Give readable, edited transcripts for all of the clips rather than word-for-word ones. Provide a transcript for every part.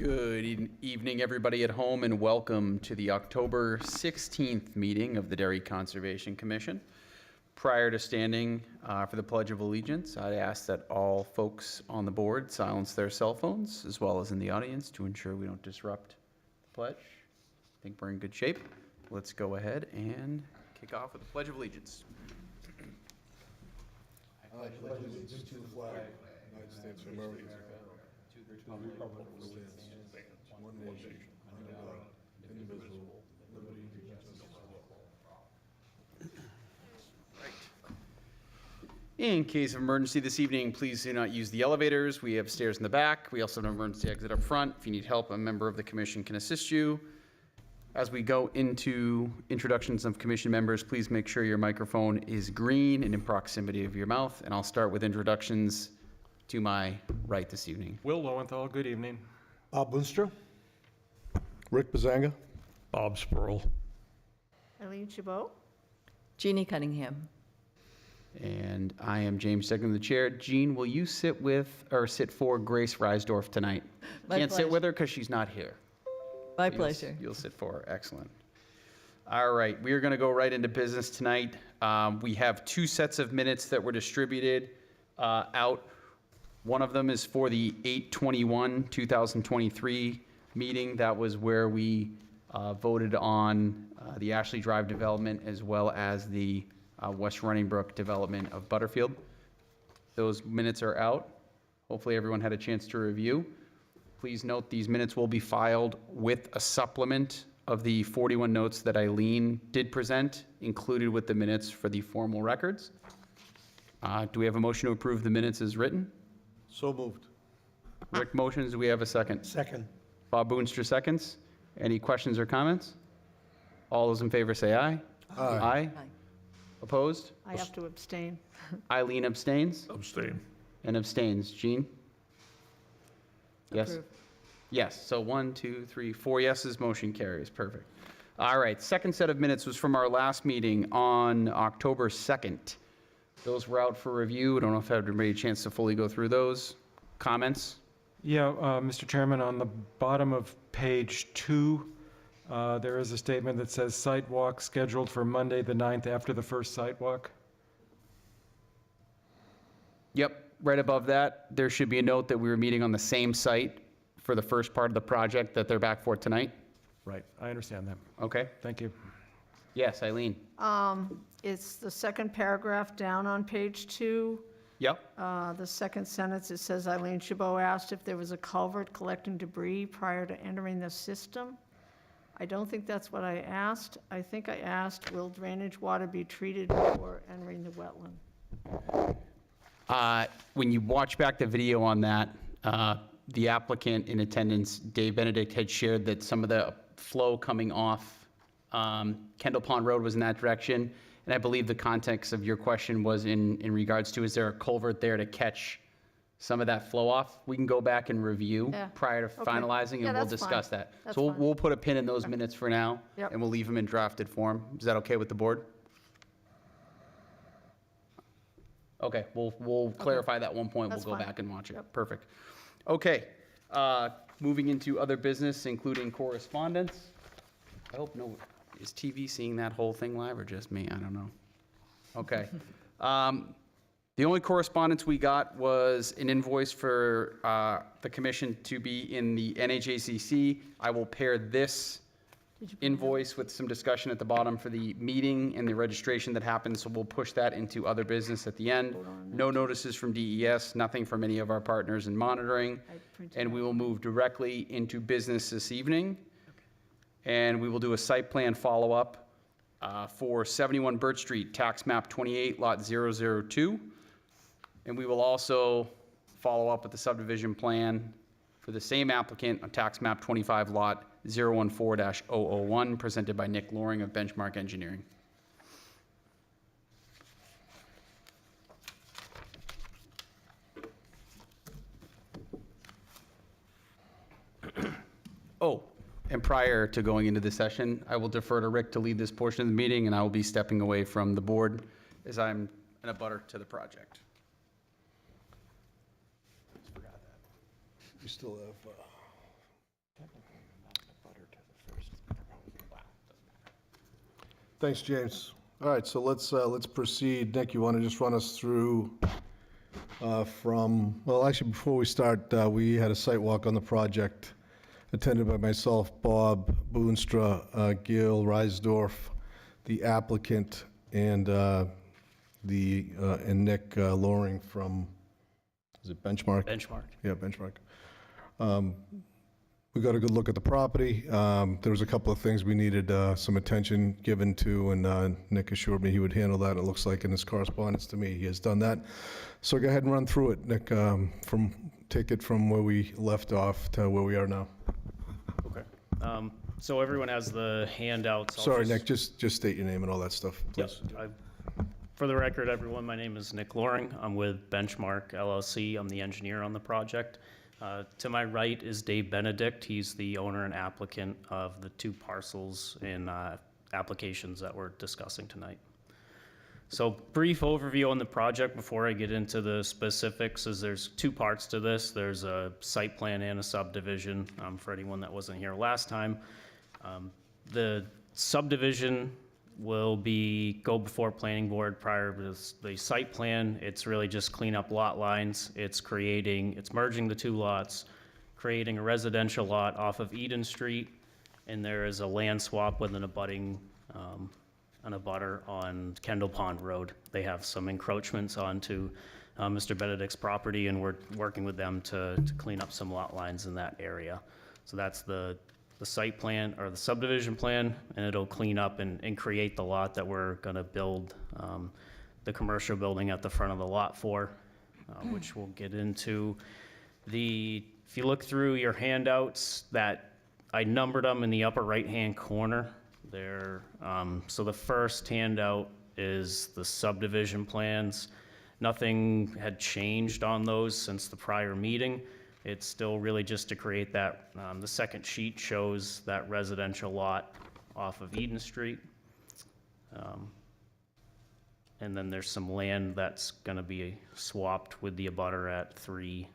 Good evening, everybody at home, and welcome to the October 16th meeting of the Dairy Conservation Commission. Prior to standing for the Pledge of Allegiance, I'd ask that all folks on the board silence their cell phones, as well as in the audience, to ensure we don't disrupt the pledge. I think we're in good shape. Let's go ahead and kick off with the Pledge of Allegiance. I pledge allegiance to the flag of the United States of America, to the republic for which it stands, one nation, under God, indivisible, liberty and justice for all. In case of emergency this evening, please do not use the elevators. We have stairs in the back. We also have an emergency exit up front. If you need help, a member of the commission can assist you. As we go into introductions of commission members, please make sure your microphone is green and in proximity of your mouth. And I'll start with introductions to my right this evening. Will Lowenthal, good evening. Bob Boonstra. Rick Bazanga. Bob Spurl. Eileen Chabot. Jeannie Cunningham. And I am James Stegman, the chair. Jean, will you sit for Grace Reisdorf tonight? My Can't sit pleasure. with her because she's not here. My pleasure. You'll sit for her. Excellent. All right, we are going to go right into business tonight. We have two sets of minutes that were distributed out. One of them is for the 8/21/2023 meeting. That was where we voted on the Ashley Drive development as well as the West Running Brook development of Butterfield. Those minutes are out. Hopefully everyone had a chance to review. Please note these minutes will be filed with a supplement of the 41 notes that Eileen did present, included with the minutes for the formal records. Do we have a motion to approve the minutes as written? So moved. Rick motions, do we have a second? Second. Bob Boonstra seconds. Any questions or comments? All those in favor say aye. Aye. Aye. Opposed? I have to abstain. Eileen abstains Abstain. and abstains. Jean? Yes? Approve. Yes, so 1, 2, 3, 4 yeses, motion carries. Perfect. All right, second set of minutes was from our last meeting on October 2nd. Those were out for review. I don't know if everybody had a chance to fully go through those. Comments? Yeah, Mr. Chairman, on the bottom of page 2, there is a statement that says site walk scheduled for Monday, the 9th, after the first site walk. Yep, right above that, there should be a note that we were meeting on the same site for the first part of the project that they're back for tonight. Right, I understand that. Okay? Thank you. Yes, Eileen? It's the second paragraph down on page 2. Yep. The second sentence, it says Eileen Chabot asked if there was a culvert collecting debris prior to entering the system. I don't think that's what I asked. I think I asked, will drainage water be treated before entering the wetland? When you watch back the video on that, the applicant in attendance, Dave Benedict, had shared that some of the flow coming off Kendall Pond Road was in that direction. And I believe the context of your question was in regards to, is there a culvert there to catch some of that flow off? We can go back and review Yeah. prior to Okay. finalizing, Yeah, and we'll that's fine. discuss that. That's So fine. we'll put a pin in those minutes for now, Yep. and we'll leave them in drafted form. Is that okay with the board? Okay, we'll clarify that one point. That's We'll go fine. back and watch it. Yep. Perfect. Okay, moving into other business, including correspondence. I hope is TV seeing that whole thing live or just me? I don't know. Okay. The only correspondence we got was an invoice for the commission to be in the NHACC. I will pair this invoice with some discussion at the bottom for the meeting and the registration that happened, so we'll push that into other business at the end. No notices from DES, nothing from any of our partners in monitoring, and we will move directly into business this evening. And we will do a site plan follow-up for 71 Birch Street, tax map 28, lot 002. And we will also follow up with the subdivision plan for the same applicant on tax map 25, lot 014-001, presented by Nick Loring of Benchmark Engineering. Oh, and prior to going into the session, I will defer to Rick to lead this portion of the meeting, and I will be stepping away from the board as I'm an abutter to the project. We still have Thanks, James. All right, so let's proceed. Nick, you want to just run us through well, actually, before we start, we had a site walk on the project attended by myself, Bob Boonstra, Gil Reisdorf, the applicant, and Nick Loring from, is it Benchmark? Benchmark. Yeah, Benchmark. We got a good look at the property. There was a couple of things we needed some attention given to, and Nick assured me he would handle that. It looks like in his correspondence to me, he has done that. So go ahead and run through it, Nick, take it from where we left off to where we are now. Okay. So everyone has the handouts. I'll Sorry, just- Nick, just state your name and all that stuff, please. Yep. For the record, everyone, my name is Nick Loring. I'm with Benchmark LLC. I'm the engineer on the project. To my right is Dave Benedict. He's the owner and applicant of the 2 parcels in applications that we're discussing tonight. So brief overview on the project before I get into the specifics is there's 2 parts to this. There's a site plan and a subdivision for anyone that wasn't here last time. The subdivision will go before planning board prior to the site plan. It's really just clean up lot lines. It's merging the 2 lots, creating a residential lot off of Eden Street, and there is a land swap with an abutter on Kendall Pond Road. They have some encroachments onto Mr. Benedict's property, and we're working with them to clean up some lot lines in that area. So that's the site plan or the subdivision plan, and it'll clean up and create the lot that we're going to build the commercial building at the front of the lot for, which we'll get into. If you look through your handouts, that I numbered them in the upper right-hand corner. So the first handout is the subdivision plans. Nothing had changed on those since the prior meeting. It's still really just to create that. The second sheet shows that residential lot off of Eden Street. And then there's some land that's going to be swapped with the abutter at 3,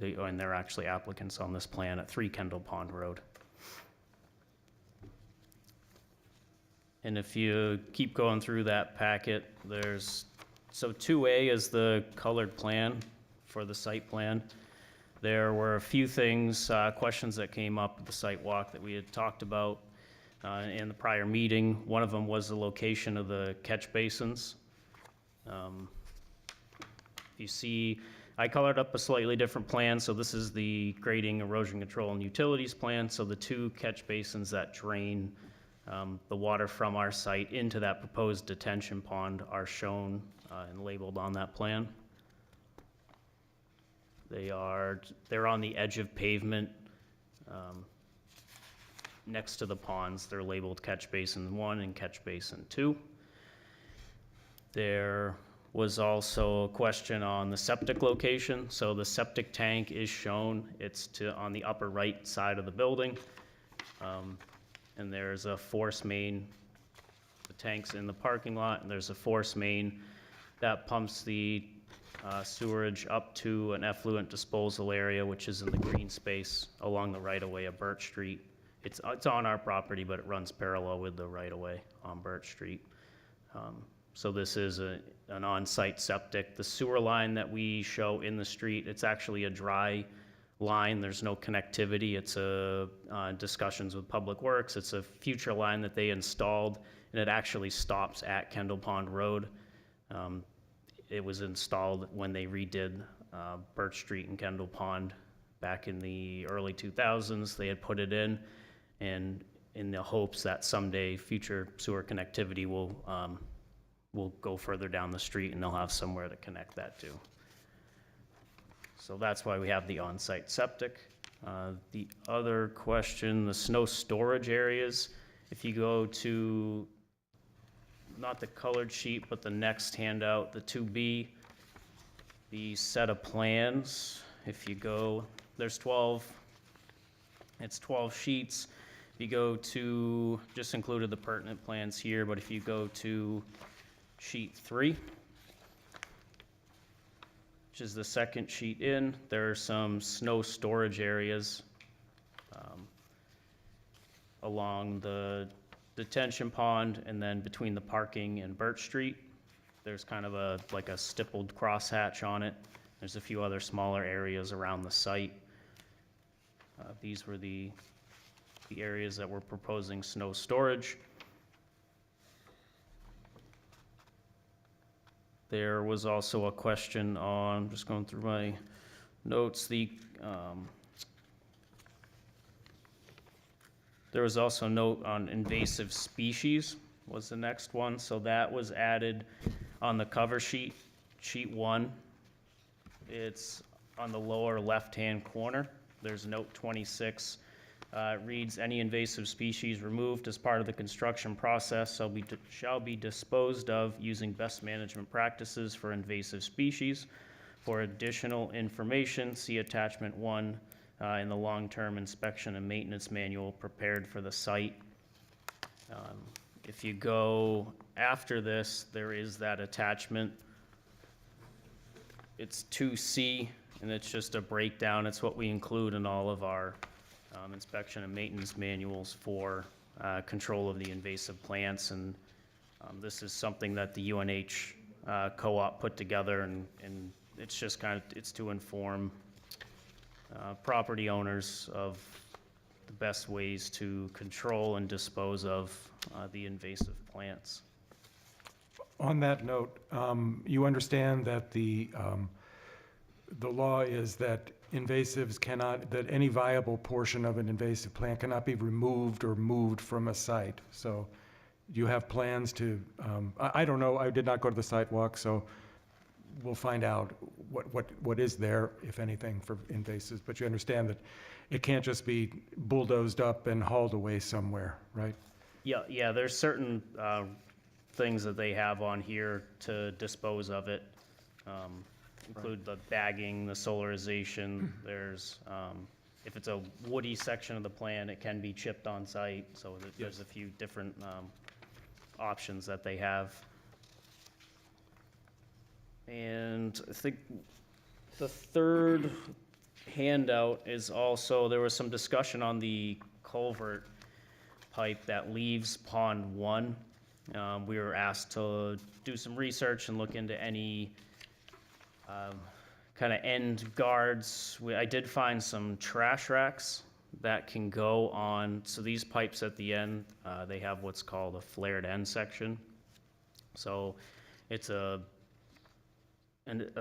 and they're actually applicants on this plan at 3 Kendall Pond Road. And if you keep going through that packet, so 2A is the colored plan for the site plan. There were a few things, questions that came up at the site walk that we had talked about in the prior meeting. One of them was the location of the catch basins. You see, I colored up a slightly different plan. So this is the grading, erosion control, and utilities plan. So the 2 catch basins that drain the water from our site into that proposed detention pond are shown and labeled on that plan. They're on the edge of pavement next to the ponds. They're labeled catch basin 1 and catch basin 2. There was also a question on the septic location. So the septic tank is shown. It's on the upper right side of the building. And there's a force main. The tank's in the parking lot, and there's a force main that pumps the sewerage up to an effluent disposal area, which is in the green space along the right-of-way of Birch Street. It's on our property, but it runs parallel with the right-of-way on Birch Street. So this is an on-site septic. The sewer line that we show in the street, it's actually a dry line. There's no connectivity. It's discussions with Public Works. It's a future line that they installed, and it actually stops at Kendall Pond Road. It was installed when they redid Birch Street and Kendall Pond back in the early 2000s. They had put it in, and in the hopes that someday future sewer connectivity will go further down the street, and they'll have somewhere to connect that to. So that's why we have the on-site septic. The other question, the snow storage areas, if you go to not the colored sheet, but the next handout, the 2B, the set of plans, if you go, it's 12 sheets. If you go to, just included the pertinent plans here, but if you go to sheet 3, which is the second sheet in, there are some snow storage areas along the detention pond, and then between the parking and Birch Street, there's kind of like a stippled crosshatch on it. There's a few other smaller areas around the site. These were the areas that we're proposing snow storage. There was also a question on, just going through my notes, there was also a note on invasive species was the next one. So that was added on the cover sheet, sheet 1. It's on the lower left-hand corner. There's note 26. It reads, any invasive species removed as part of the construction process shall be disposed of using best management practices for invasive species. For additional information, see attachment 1 in the long-term inspection and maintenance manual prepared for the site. If you go after this, there is that attachment. It's 2C, and it's just a breakdown. It's what we include in all of our inspection and maintenance manuals for control of the invasive plants. And this is something that the UNH co-op put together, and it's just it's to inform property owners of the best ways to control and dispose of the invasive plants. On that note, you understand that the law is that invasives that any viable portion of an invasive plant cannot be removed or moved from a site. So you have plans to, I don't know, I did not go to the site walk, so we'll find out what is there, if anything, for invasives. But you understand that it can't just be bulldozed up and hauled away somewhere, right? Yeah, there's certain things that they have on here to dispose of it. Include the bagging, the solarization. There's, if it's a woody section of the plant, it can be chipped on site. So there's a few different options that they have. And I think the third handout is also, there was some discussion on the culvert pipe that leaves Pond 1. We were asked to do some research and look into any kind of end guards. I did find some trash racks that can go on. So these pipes at the end, they have what's called a flared end section. So it's a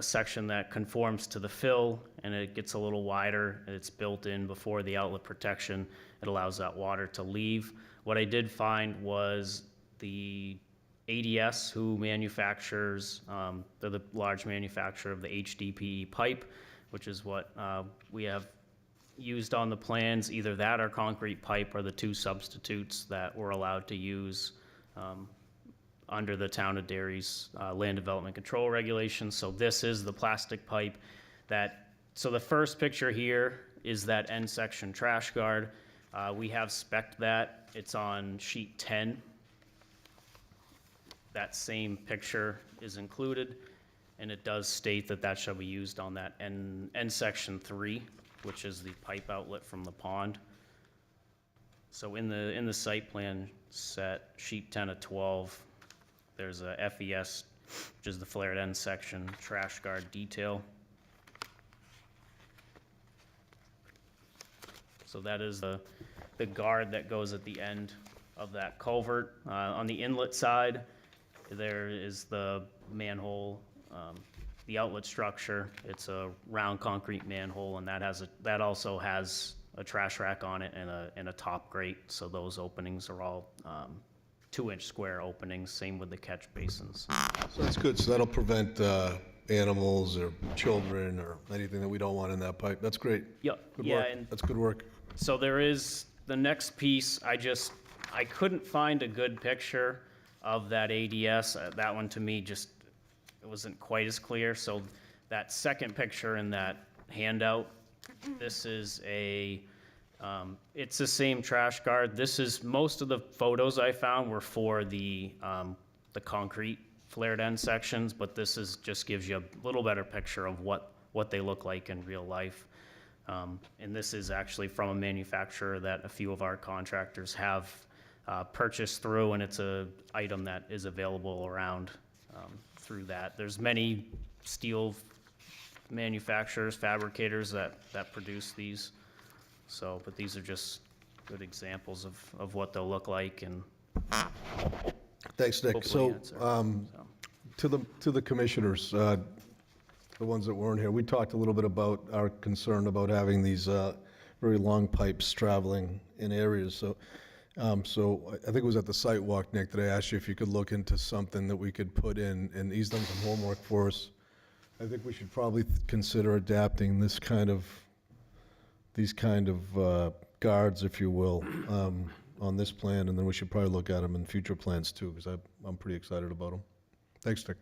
section that conforms to the fill, and it gets a little wider, and it's built in before the outlet protection. It allows that water to leave. What I did find was the ADS, who manufactures, they're the large manufacturer of the HDPE pipe, which is what we have used on the plans. Either that or concrete pipe are the two substitutes that we're allowed to use under the town of Derry's land development control regulations. So this is the plastic pipe so the first picture here is that end section trash guard. We have spec'd that. It's on sheet 10. That same picture is included, and it does state that that shall be used on that end section 3, which is the pipe outlet from the pond. So in the site plan set, sheet 10 of 12, there's a FES, which is the flared end section trash guard detail. So that is the guard that goes at the end of that culvert. On the inlet side, there is the manhole, the outlet structure. It's a round concrete manhole, and that also has a trash rack on it and a top grate. So those openings are all 2-inch square openings. Same with the catch basins. So that's good, so that'll prevent animals or children or anything that we don't want in that pipe. That's great. Yep. Good Yeah, work. and That's good work. so there is the next piece. I couldn't find a good picture of that ADS. That one to me it wasn't quite as clear. So that second picture in that handout, this is it's the same trash guard. Most of the photos I found were for the concrete flared end sections, but this just gives you a little better picture of what they look like in real life. And this is actually from a manufacturer that a few of our contractors have purchase through, and it's a item that is available around through that. There's many steel manufacturers, fabricators that produce these. So, but these are just good examples of what they'll look like, and Thanks, Nick. hopefully So, answer. to the commissioners, the ones that weren't here, we talked a little bit about our concern about having these very long pipes traveling in areas. So, I think it was at the site walk, Nick, that I asked you if you could look into something that we could put in, and he's done some homework for us. I think we should probably consider adapting these kind of guards, if you will, on this plan, and then we should probably look at them in future plans too, because I'm pretty excited about them. Thanks, Nick.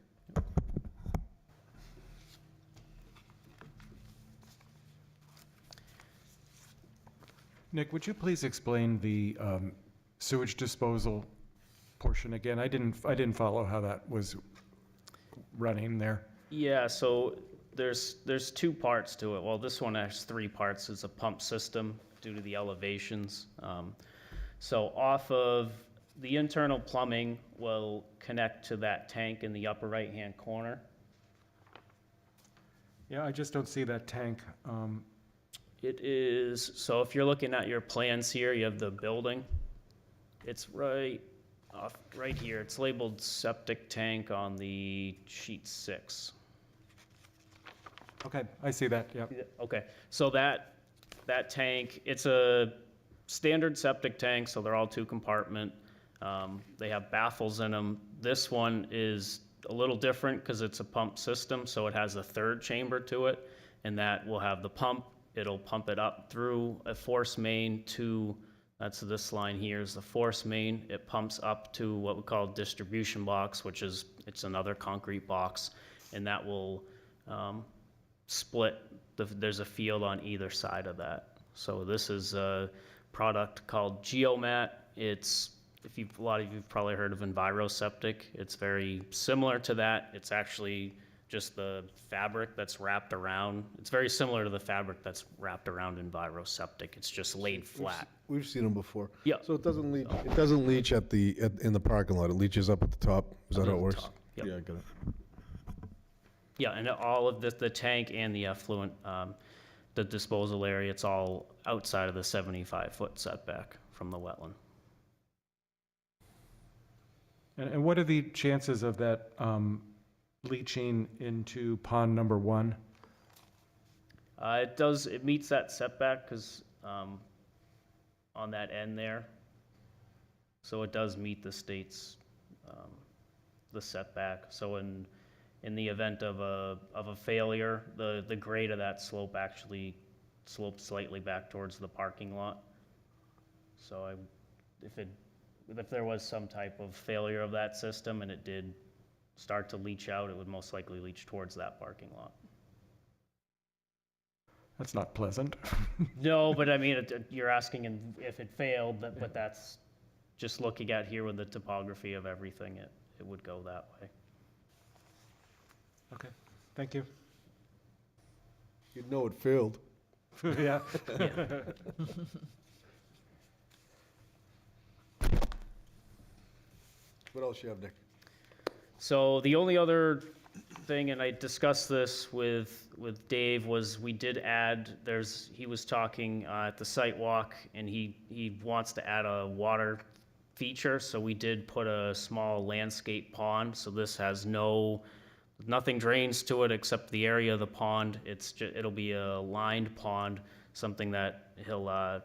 Nick, would you please explain the sewage disposal portion again? I didn't follow how that was running there. Yeah, so there's two parts to it. Well, this one has three parts. It's a pump system due to the elevations. So off of the internal plumbing will connect to that tank in the upper right-hand corner. Yeah, I just don't see that tank. It is, so if you're looking at your plans here, you have the building. It's right here. It's labeled septic tank on the sheet 6. Okay, I see that, yeah. Okay, so that tank, it's a standard septic tank, so they're all 2-compartment. They have baffles in them. This one is a little different because it's a pump system, so it has a 3rd chamber to it, and that will have the pump. It'll pump it up through a force main to, that's this line here is the force main. It pumps up to what we call distribution box, which is, it's another concrete box, and that will split. There's a field on either side of that. So this is a product called Geomat. It's, a lot of you've probably heard of EnviroSeptic. It's very similar to that. It's actually just the fabric that's wrapped around. It's very similar to the fabric that's wrapped around EnviroSeptic. It's just laid flat. We've seen them before. Yeah. So it doesn't leach. It doesn't leach in the parking lot. It leaches up at the top. Is that how it the works? top, yep. Yeah, I got it. Yeah, and all of the tank and the effluent, the disposal area, it's all outside of the 75-foot setback from the wetland. And what are the chances of that leaching into pond number 1? It meets that setback because on that end there. So it does meet the state's, the setback. So in the event of a failure, the grade of that slope actually slopes slightly back towards the parking lot. So if there was some type of failure of that system and it did start to leach out, it would most likely leach towards that parking lot. That's not pleasant. No, but I mean, you're asking if it failed, but that's just looking at here with the topography of everything, it would go that way. Okay, thank you. You'd know it failed. Yeah. What else you have, Nick? So the only other thing, and I discussed this with Dave, was we did add, he was talking at the site walk, and he wants to add a water feature, so we did put a small landscape pond, so this has nothing drains to it except the area of the pond. It'll be a lined pond, something that he'll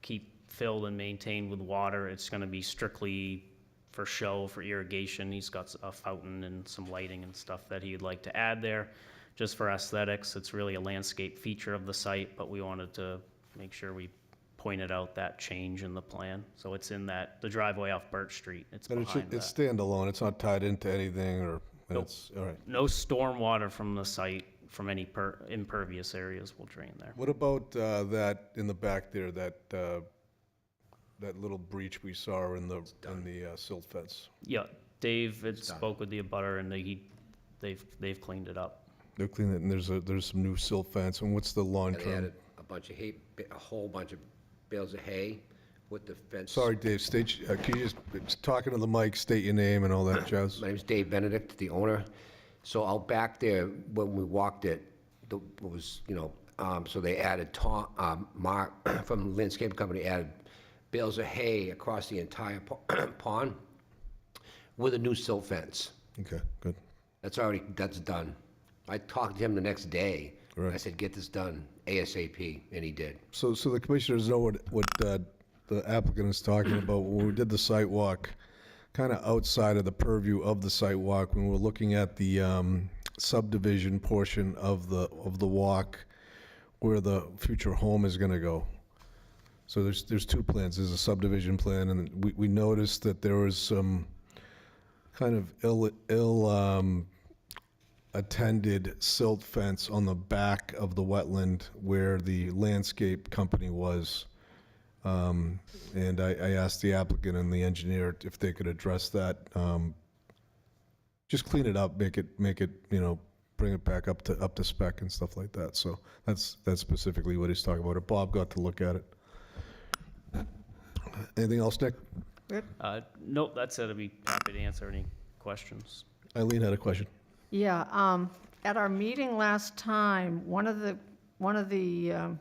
keep filled and maintained with water. It's gonna be strictly for show, for irrigation. He's got a fountain and some lighting and stuff that he'd like to add there, just for aesthetics. It's really a landscape feature of the site, but we wanted to make sure we pointed out that change in the plan. So it's in the driveway off Birch Street. It's But behind it's that. standalone. It's not tied into anything, or Nope. it's all right. No storm water from the site, from any impervious areas will drain there. What about that in the back there? That little breach we saw in the silt fence. Yeah, Dave had spoke with the abutter, and they've cleaned it up. They're cleaning it, and there's some new silt fence. And what's the long And they term? added a bunch of hay, a whole bunch of bales of hay with the fence. Sorry, Dave, can you just, talking to the mic, state your name and all that jazz? My name's Dave Benedict, the owner. So out back there, when we walked it, it was, so they added Mark from the landscape company added bales of hay across the entire pond with a new silt fence. Okay, good. That's done. I talked to him the next day. Right. I said, get this done ASAP, and he did. So the commissioners know what the applicant is talking about. When we did the site walk, kind of outside of the purview of the site walk, when we're looking at the subdivision portion of the walk where the future home is going to go. So there's two plans. There's a subdivision plan, and we noticed that there was some kind of ill attended silt fence on the back of the wetland where the landscape company was. And I asked the applicant and the engineer if they could address that. Just clean it up, make it, bring it back up to spec and stuff like that. So that's specifically what he's talking about. Bob got to look at it. Anything else, Nick? Nope, that's it. I'd be happy to answer any questions. Eileen had a question. Yeah, at our meeting last time, one of the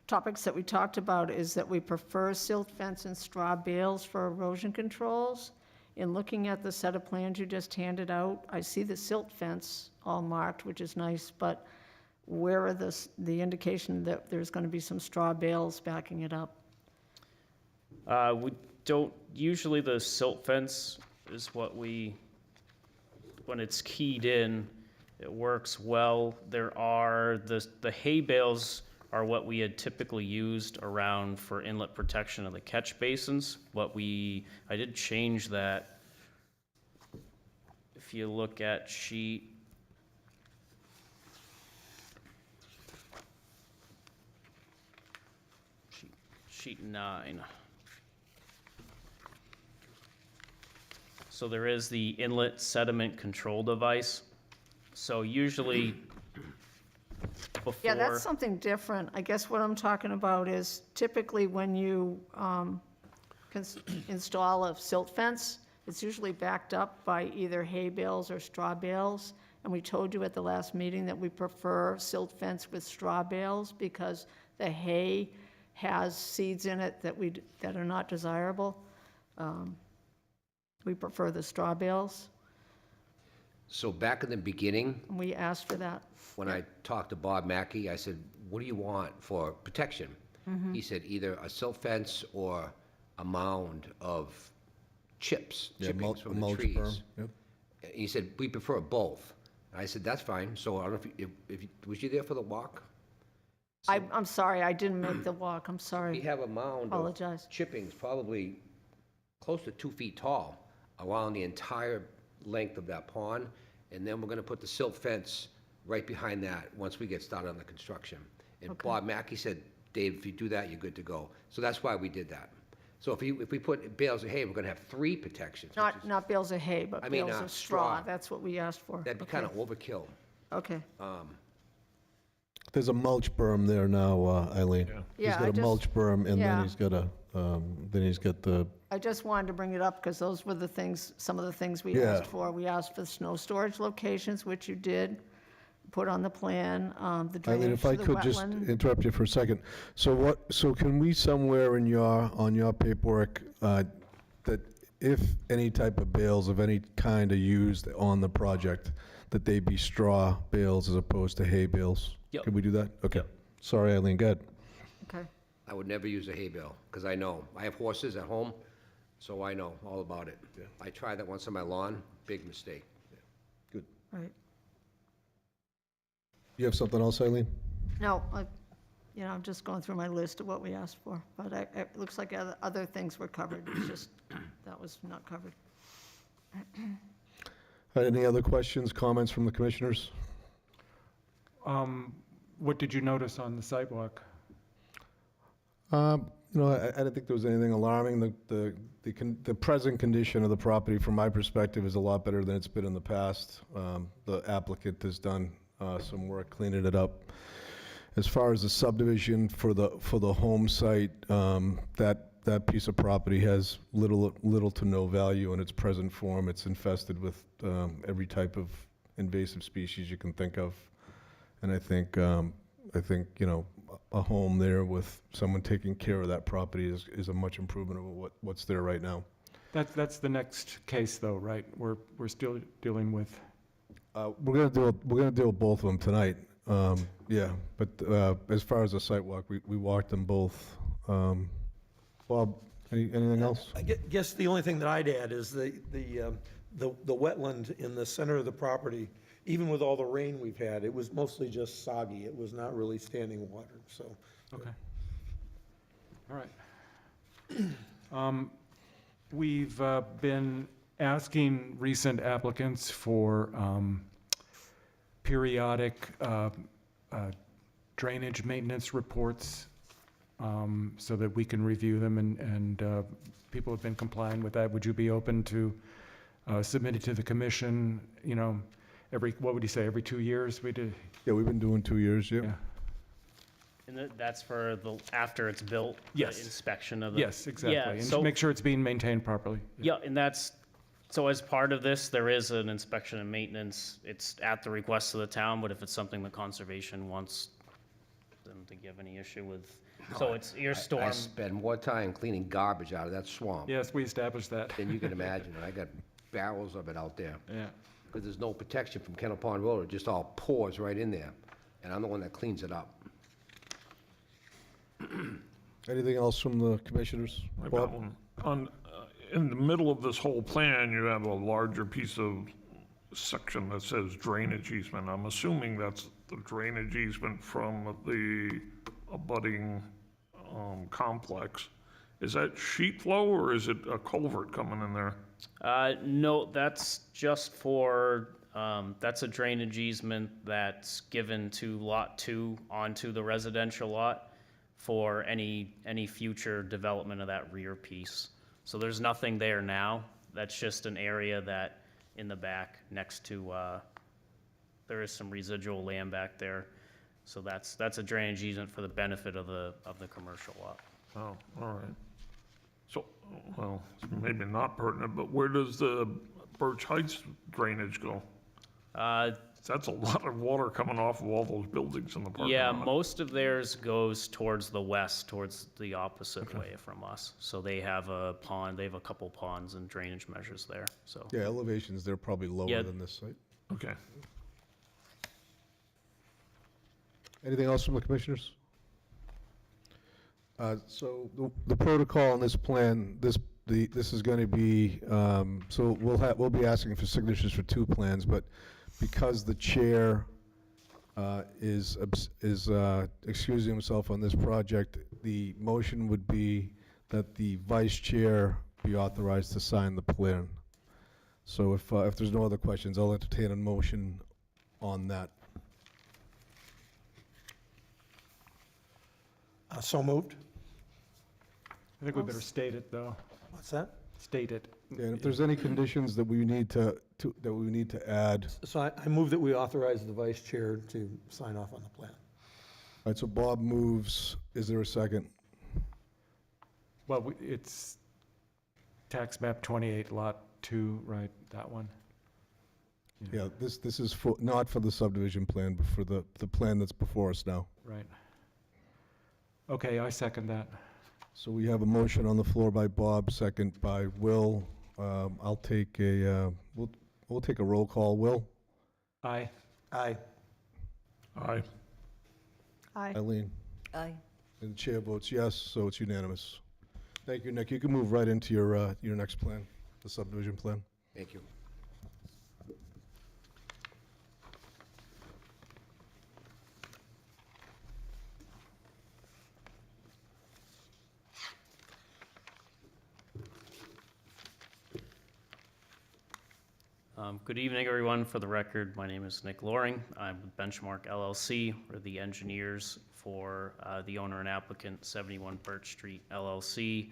topics that we talked about is that we prefer silt fence and straw bales for erosion controls. In looking at the set of plans you just handed out, I see the silt fence all marked, which is nice, but where are the indication that there's going to be some straw bales backing it up? We don't, usually the silt fence is what when it's keyed in, it works well. There are, the hay bales are what we had typically used around for inlet protection of the catch basins. I did change that. If you look at sheet 9. So there is the inlet sediment control device. So usually before. Yeah, that's something different. I guess what I'm talking about is typically when you install a silt fence, it's usually backed up by either hay bales or straw bales. And we told you at the last meeting that we prefer silt fence with straw bales because the hay has seeds in it that are not desirable. We prefer the straw bales, So back in the beginning, and we asked for that. when I talked to Bob Mackey, I said, what do you want for protection? He said either a silt fence or a mound of chippings from the mulch trees. berm, yep. He said, we prefer both. I said, that's fine. So I don't know if was you there for the walk? I'm sorry, I didn't make the walk, I'm We sorry. have a mound Apologize. of chippings, probably close to 2 feet tall, around the entire length of that pond. And then we're gonna put the silt fence right behind that once we get started on the construction. And Bob Mackey said, Dave, if you do that, you're good to go. So that's why we did that. So if we put bales of hay, we're gonna have 3 protections. which is- Not bales of hay, but I mean, bales of straw, straw. that's what we asked for. That'd be kind of overkill. Okay, There's a mulch berm there now, Eileen. He's Yeah, I got a just- mulch berm, and yeah. then he's got the, I just wanted to bring it up because those were some of the things we Yeah. asked for. We asked for snow storage locations, which you did, put on the plan, the Eileen, drainage if for I the could just wetland. interrupt you for a second. So can we somewhere on your paperwork, that if any type of bales of any kind are used on the project, that they be straw bales as opposed to hay bales? Yep. Can we do that? Okay. Sorry, Eileen, go ahead. Okay, I would never use a hay bale, because I know. I have horses at home, so I know all about it. I tried that once on my lawn, big mistake. Good. right. You have something else, Eileen? No, I'm just going through my list of what we asked for, but it looks like other things were covered, it's just, that was not covered. Any other questions, comments from the commissioners? What did you notice on the sidewalk? I don't think there was anything alarming. The present condition of the property, from my perspective, is a lot better than it's been in the past. The applicant has done some work cleaning it up. As far as the subdivision for the home site, that that piece of property has little to no value in its present form. It's infested with every type of invasive species you can think of. And I think, you know, a home there with someone taking care of that property is a much improvement over what's there right now. That's the next case, though, right? We're still dealing with, We're gonna deal with both of them tonight. Yeah, but as far as the site walk, we walked them both. Bob, anything else? I guess the only thing that I'd add is the wetland in the center of the property, even with all the rain we've had, it was mostly just soggy. It was not really standing water, so. okay. All right. We've been asking recent applicants for periodic drainage maintenance reports so that we can review them, and people have been complying with that. Would you be open to submitting to the commission, you know, what would you say, every 2 years we do? Yeah, we've been doing 2 years, yeah. Yeah. And that's for after it's built? Yes. The inspection of the? Yes, exactly. Yeah, And to so, make sure it's being maintained properly. yeah, and so as part of this, there is an inspection and maintenance. It's at the request of the town, but if it's something the conservation wants them to give any issue with, so it's your I storm. spend more time cleaning garbage out of that swamp Yes, we established that. than you can imagine. I got barrels of it out there. Yeah. Because there's no protection from Kennel Pond Road, it just all pours right in there. And I'm the one that cleans it up. Anything else from the commissioners? I've got Bob? one. In the middle of this whole plan, you have a larger piece of section that says drainage easement. I'm assuming that's the drainage easement from the abutting complex. Is that sheet flow, or is it a culvert coming in there? No, that's just for, that's a drainage easement that's given to Lot 2 onto the residential lot for any future development of that rear piece. So there's nothing there now. That's just an area that in the back next to, there is some residual land back there. So that's a drainage easement for the benefit of the commercial lot. Oh, all right. So, well, maybe not pertinent, but where does the Birch Heights drainage go? That's a lot of water coming off of all those buildings in the parking lot. Yeah, most of theirs goes towards the west, towards the opposite way from us. So they have a pond, they have a couple ponds and drainage measures there, so. Yeah, elevations, they're probably lower Yeah. than this site. Okay. Anything else from the commissioners? So the protocol on this plan, this is going to be, so we'll be asking for signatures for 2 plans, but because the chair is excusing himself on this project, the motion would be that the vice chair be authorized to sign the plan. So if there's no other questions, I'll entertain a motion on that. So moved. I think we better state it, though. What's that? State it. And if there's any conditions that we need to add, So I move that we authorize the vice chair to sign off on the plan. all right, so Bob moves, is there a second? Well, it's tax map 28, lot 2, right, that one? Yeah, this is for, not for the subdivision plan, but for the plan that's before us now. Right. Okay, I second that. So we have a motion on the floor by Bob, second by Will. I'll take we'll take a roll call. Will? Aye. Aye. Aye. Aye. Eileen? Aye. And the chair votes yes, so it's unanimous. Thank you, Nick. You can move right into your next plan, the subdivision plan. Thank you. Good evening, everyone. For the record, my name is Nick Loring. I'm with Benchmark LLC. We're the engineers for the owner and applicant, 71 Birch Street LLC.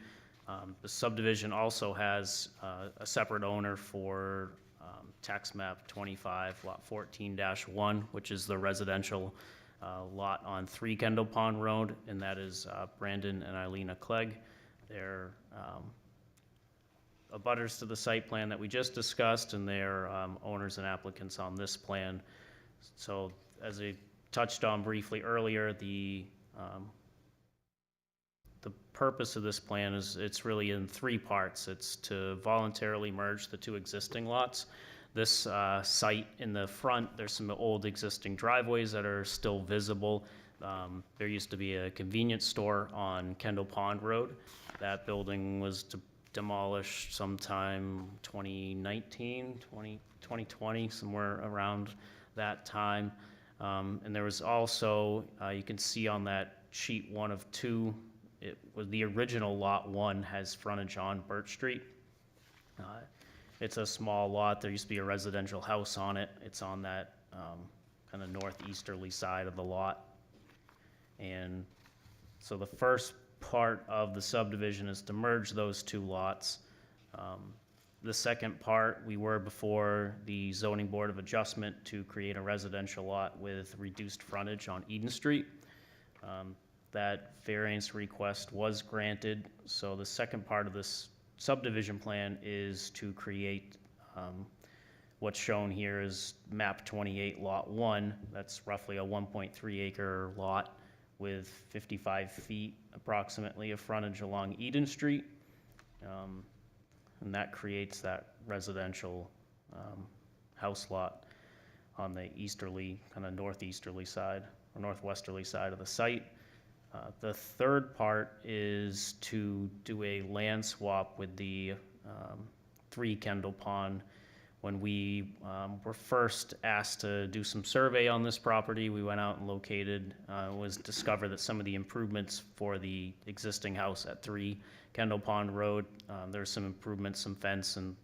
The subdivision also has a separate owner for tax map 25, lot 14-1, which is the residential lot on 3 Kendall Pond Road, and that is Brandon and Eileen Clegg. They're abutters to the site plan that we just discussed, and they're owners and applicants on this plan. So as I touched on briefly earlier, the purpose of this plan is it's really in three parts. It's to voluntarily merge the two existing lots. This site in the front, there's some old existing driveways that are still visible. There used to be a convenience store on Kendall Pond Road. That building was demolished sometime 2019, 2020, somewhere around that time. And there was also, you can see on that sheet 1 of 2, it was the original lot 1 has frontage on Birch Street. It's a small lot. There used to be a residential house on it. It's on that kind of northeasterly side of the lot. And so the first part of the subdivision is to merge those two lots. The second part, we were before the Zoning Board of Adjustment to create a residential lot with reduced frontage on Eden Street. That variance request was granted. So the second part of this subdivision plan is to create what's shown here is map 28 lot 1. That's roughly a 1.3 acre lot with 55 feet approximately of frontage along Eden Street. And that creates that residential house lot on the easterly, kind of northeasterly side or northwesterly side of the site. The third part is to do a land swap with the 3 Kendall Pond. When we were first asked to do some survey on this property, we went out and located, was discovered that some of the improvements for the existing house at 3 Kendall Pond Road, there's some improvements, some fence and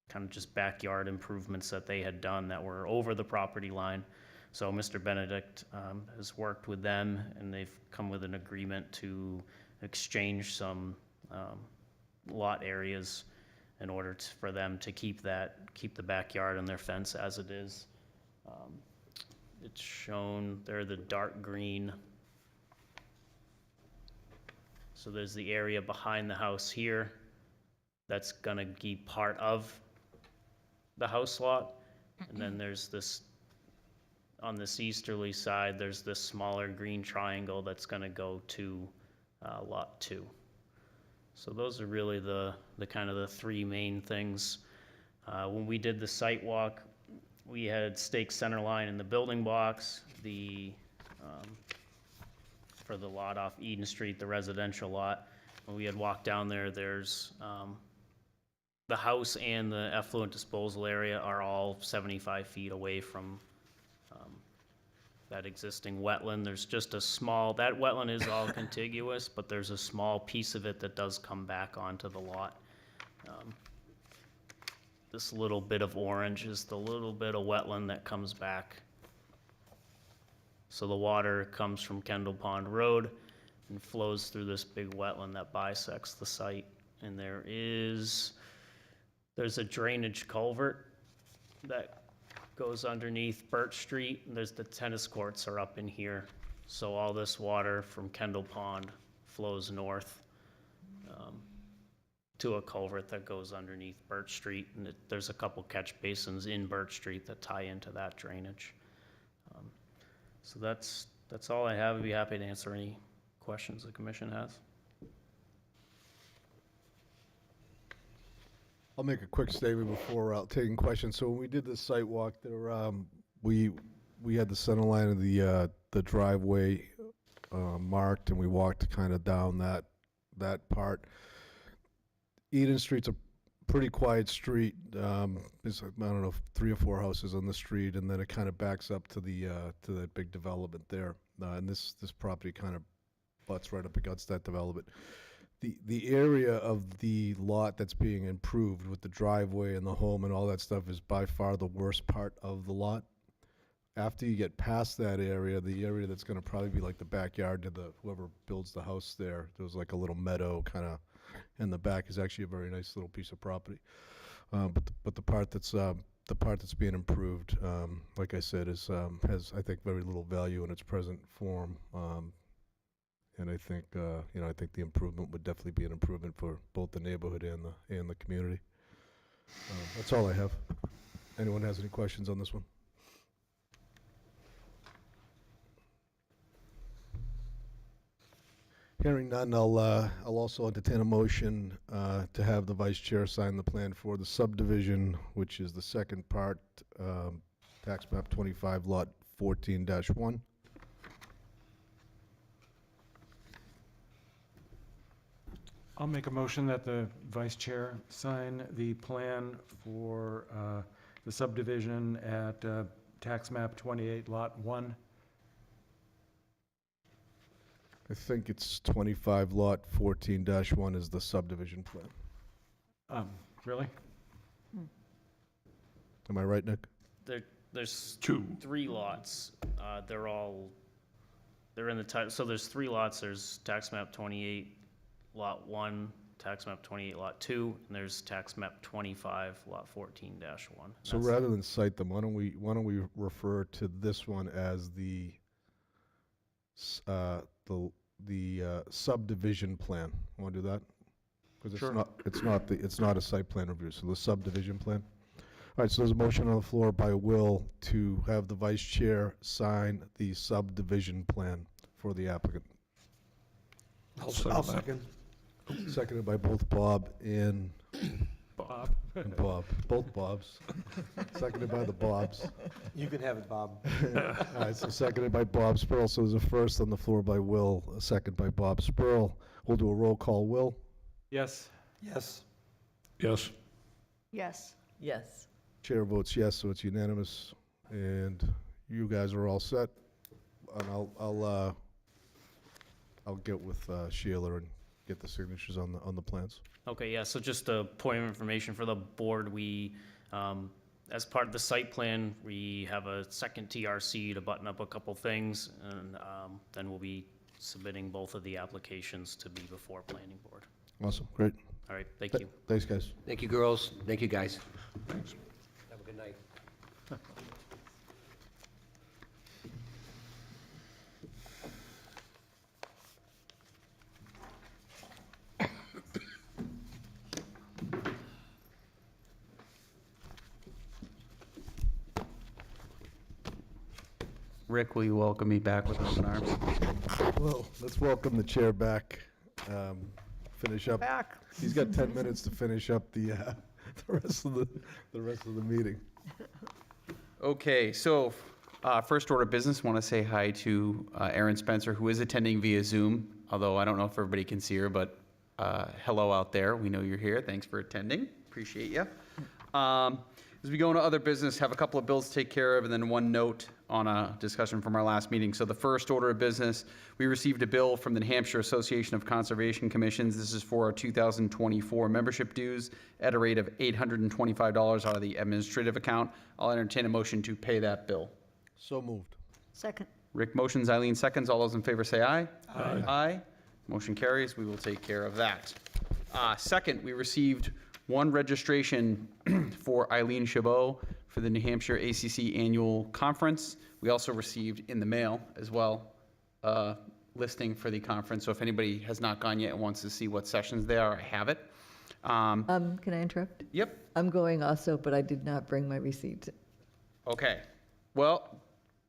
kind of just backyard improvements that they had done that were over the property line. So Mr. Benedict has worked with them, and they've come with an agreement to exchange some lot areas in order for them to keep the backyard and their fence as it is. It's shown there, the dark green. So there's the area behind the house here that's gonna be part of the house lot. And then there's this, on this easterly side, there's this smaller green triangle that's gonna go to lot 2. So those are really the kind of the 3 main things. When we did the site walk, we had stake center line in the building blocks, for the lot off Eden Street, the residential lot. When we had walked down there, there's the house and the effluent disposal area are all 75 feet away from that existing wetland. There's just a small, that wetland is all contiguous, but there's a small piece of it that does come back onto the lot. This little bit of orange is the little bit of wetland that comes back. So the water comes from Kendall Pond Road and flows through this big wetland that bisects the site. And there's a drainage culvert that goes underneath Birch Street, and there's the tennis courts are up in here. So all this water from Kendall Pond flows north to a culvert that goes underneath Birch Street, and there's a couple catch basins in Birch Street that tie into that drainage. So that's all I have. I'd be happy to answer any questions the commission has. I'll make a quick statement before taking questions. So when we did the site walk, there, we had the center line of the driveway marked, and we walked kind of down that part. Eden Street's a pretty quiet street. There's, I don't know, 3 or 4 houses on the street, and then it kind of backs up to that big development there. And this property kind of butts right up against that development. The area of the lot that's being improved with the driveway and the home and all that stuff is by far the worst part of the lot. After you get past that area, the area that's going to probably be like the backyard to whoever builds the house there's like a little meadow kind of in the back is actually a very nice little piece of property. But the part that's being improved, like I said, has I think very little value in its present form. And I think, I think the improvement would definitely be an improvement for both the neighborhood and the community. That's all I have. Anyone has any questions on this one? Hearing none, I'll also entertain a motion to have the vice chair sign the plan for the subdivision, which is the second part, tax map 25, lot 14-1. I'll make a motion that the vice chair sign the plan for the subdivision at tax map 28, lot 1. I think it's 25, lot 14-1 is the subdivision plan. Really? Am I right, Nick? There's Two. 3 lots. They're in the title, so there's 3 lots. There's tax map 28, lot 1, tax map 28, lot 2, and there's tax map 25, lot 14-1. So rather than cite them, why don't we refer to this one as the subdivision plan? Want to do that? Because it's not a site plan review, so the subdivision plan. All right, so there's a motion on the floor by Will to have the vice chair sign the subdivision plan for the applicant. I'll second. Seconded by both Bob and Bob? Bob, both Bobs. Seconded by the Bobs. You can have it, Bob. All right, so seconded by Bob Spurl. So there's a first on the floor by Will, a second by Bob Spurl. We'll do a roll call. Will? Yes. Yes. Yes. Yes. Yes. Chair votes yes, so it's unanimous. And you guys are all set. And I'll get with Sheila and get the signatures on the plans. Okay, yeah, so just a point of information for the board, we, as part of the site plan, we have a second TRC to button up a couple things, and then we'll be submitting both of the applications to be before planning board. Awesome, great. All right, thank you. Thanks, guys. Thank you, girls. Thank you, guys. Thanks. Have a good night. Rick, will you welcome me back with open arms? Well, let's welcome the chair back. Finish up. Back. He's got 10 minutes to finish up the rest of the meeting. Okay, so first order of business, want to say hi to Erin Spencer, who is attending via Zoom, although I don't know if everybody can see her, but hello out there. We know you're here. Thanks for attending. Appreciate you. As we go into other business, have a couple of bills to take care of, and then one note on a discussion from our last meeting. So the first order of business, we received a bill from the New Hampshire Association of Conservation Commissions. This is for our 2024 membership dues at a rate of $825 out of the administrative account. I'll entertain a motion to pay that bill. So moved. Second. Rick motions, Eileen seconds. All those in favor say aye. Aye. Aye. Motion carries. We will take care of that. Second, we received one registration for Eileen Chabot for the New Hampshire ACC Annual Conference. We also received in the mail as well a listing for the conference. So if anybody has not gone yet and wants to see what sessions they are, I have it. Can I interrupt? Yep. I'm going also, but I did not bring my receipt. Okay. Well,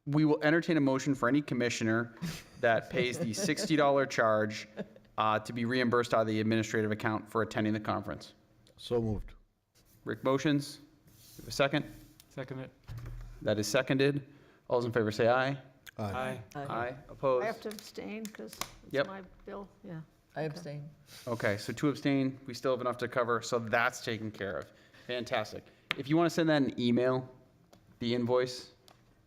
we will entertain a motion for any commissioner that pays the $60 charge to be reimbursed out of the administrative account for attending the conference. So moved. Rick motions. We have a second? Second it? That is seconded. All those in favor say aye. Aye. Aye. Opposed? I have to abstain because Yep. it's my bill, yeah. I abstain. Okay, so 2 abstain. We still have enough to cover, so that's taken care of. Fantastic. If you want to send that in email, the invoice,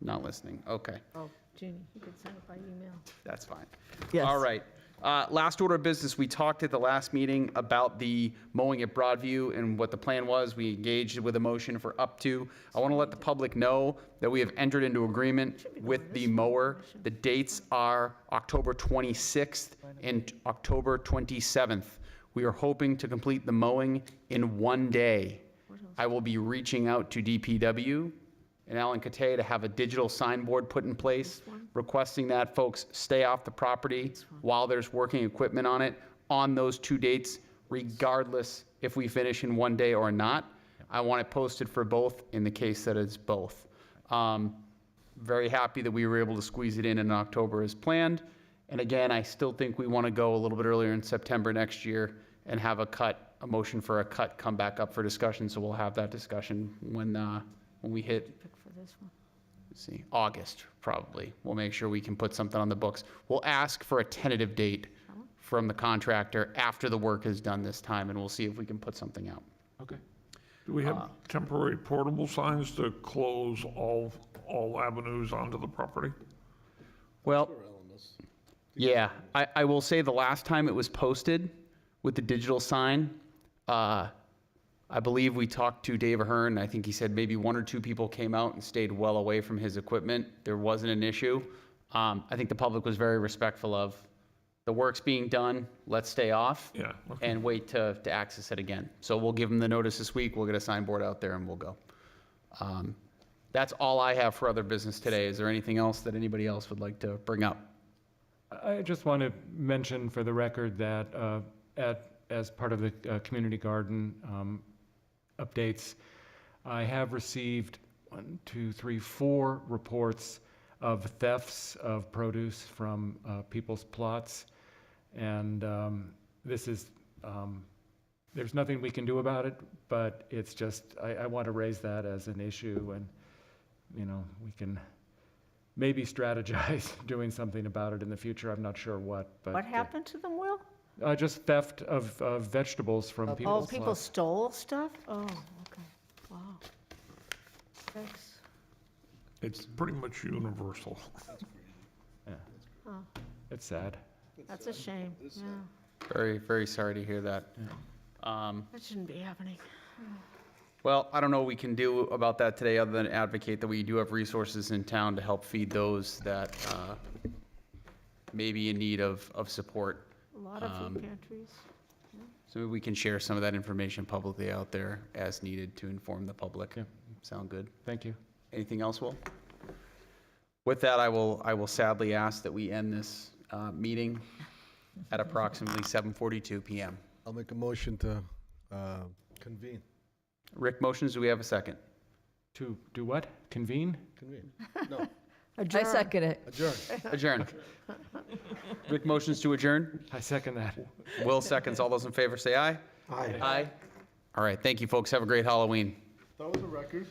not listening. Okay, Oh, Jeannie, you could send it by email. that's fine. Yes. All right. Last order of business, we talked at the last meeting about the mowing at Broadview and what the plan was. We engaged with a motion for up to. I want to let the public know that we have entered into agreement with the mower. The dates are October 26th and October 27th. We are hoping to complete the mowing in one day. I will be reaching out to DPW and Alan Catay to have a digital signboard put in place requesting that folks stay off the property while there's working equipment on it on those 2 dates, regardless if we finish in 1 day or not. I want it posted for both in the case that it's both. Very happy that we were able to squeeze it in October as planned. And again, I still think we want to go a little bit earlier in September next year and have a motion for a cut come back up for discussion. So we'll have that discussion when we hit, Pick for this one. let's see, August, probably. We'll make sure we can put something on the books. We'll ask for a tentative date from the contractor after the work is done this time, and we'll see if we can put something out. Okay. Do we have temporary portable signs to close all avenues onto the property? Well, yeah, I will say the last time it was posted with the digital sign, I believe we talked to Dave Ahern. I think he said maybe 1 or 2 people came out and stayed well away from his equipment. There wasn't an issue. I think the public was very respectful of the work's being done, let's stay off. Yeah, okay. And wait to access it again. So we'll give them the notice this week, we'll get a signboard out there and we'll go. That's all I have for other business today. Is there anything else that anybody else would like to bring up? I just want to mention for the record that as part of the community garden updates, I have received 4 reports of thefts of produce from people's plots. And this is, there's nothing we can do about it, but it's just, I want to raise that as an issue, and, you know, we can maybe strategize doing something about it in the future. I'm not sure what, but. What happened to them, Will? Just theft of vegetables from Oh, people's people plots. stole stuff? Oh, okay, wow. Thanks. It's pretty much universal. It's sad. That's a shame, yeah. Very, very sorry to hear that. That shouldn't be happening. Well, I don't know what we can do about that today, other than advocate that we do have resources in town to help feed those that may be in need of support. A lot of food pantries. So maybe we can share some of that information publicly out there as needed to inform the public. Yeah. Sound good? Thank you. Anything else, Will? With that, I will sadly ask that we end this meeting at approximately 7:42 PM. I'll make a motion to convene. Rick motions, do we have a second? To do what? Convene? Convene. No, I Adjourn. second it. adjourn. Adjourn. Rick motions to adjourn. I second that. Will seconds. All those in favor say aye. Aye. Aye. All right, thank you, folks. Have a great Halloween. That was a record.